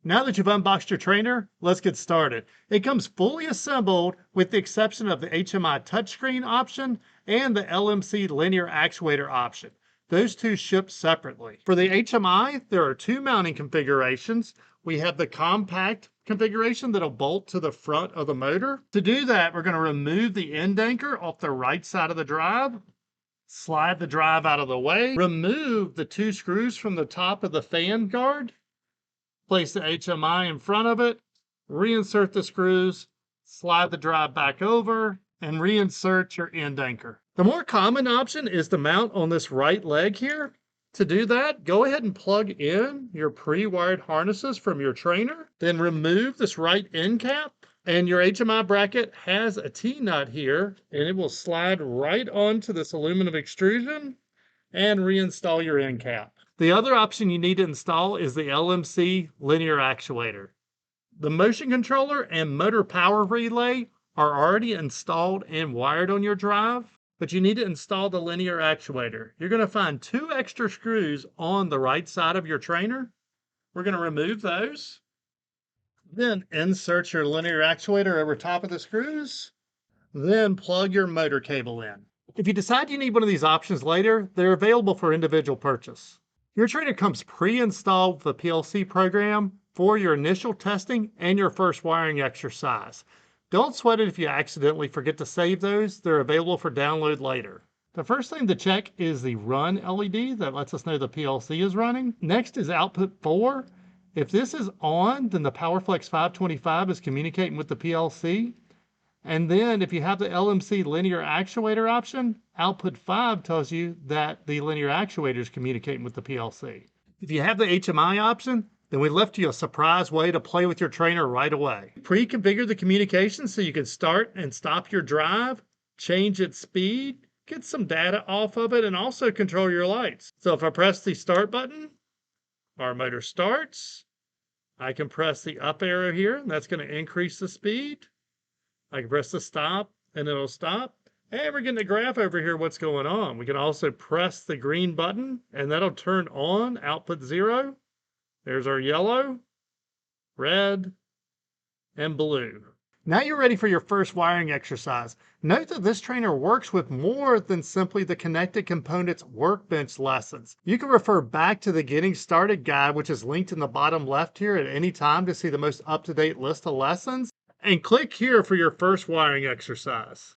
Now that you've unboxed your trainer, let's get started. It comes fully assembled with the exception of the HMI touchscreen option and the LMC linear actuator option. Those two ship separately. For the HMI, there are two mounting configurations. We have the compact configuration that'll bolt to the front of the motor. To do that, we're going to remove the end anchor off the right side of the drive, slide the drive out of the way, remove the two screws from the top of the fan guard, place the HMI in front of it, reinsert the screws, slide the drive back over, and reinsert your end anchor. The more common option is to mount on this right leg here. To do that, go ahead and plug in your pre-wired harnesses from your trainer, then remove this right end cap, and your HMI bracket has a T-nut here, and it will slide right onto this aluminum extrusion and reinstall your end cap. The other option you need to install is the LMC linear actuator. The motion controller and motor power relay are already installed and wired on your drive, but you need to install the linear actuator. You're going to find two extra screws on the right side of your trainer. We're going to remove those. Then insert your linear actuator over top of the screws. Then plug your motor cable in. If you decide you need one of these options later, they're available for individual purchase. Your trainer comes pre-installed with a PLC program for your initial testing and your first wiring exercise. Don't sweat it if you accidentally forget to save those. They're available for download later. The first thing to check is the run LED that lets us know the PLC is running. Next is output 4. If this is on, then the PowerFlex 525 is communicating with the PLC. And then if you have the LMC linear actuator option, output 5 tells you that the linear actuator is communicating with the PLC. If you have the HMI option, then we left you a surprise way to play with your trainer right away. Pre-configure the communication so you can start and stop your drive, change its speed, get some data off of it, and also control your lights. So if I press the start button, our motor starts. I can press the up arrow here, and that's going to increase the speed. I can press the stop and it'll stop. And we're getting a graph over here what's going on. We can also press the green button and that'll turn on output 0. There's our yellow, red, and blue. Now you're ready for your first wiring exercise. Note that this trainer works with more than simply the connected components workbench lessons. You can refer back to the Getting Started guide, which is linked in the bottom left here at any time to see the most up-to-date list of lessons. And click here for your first wiring exercise.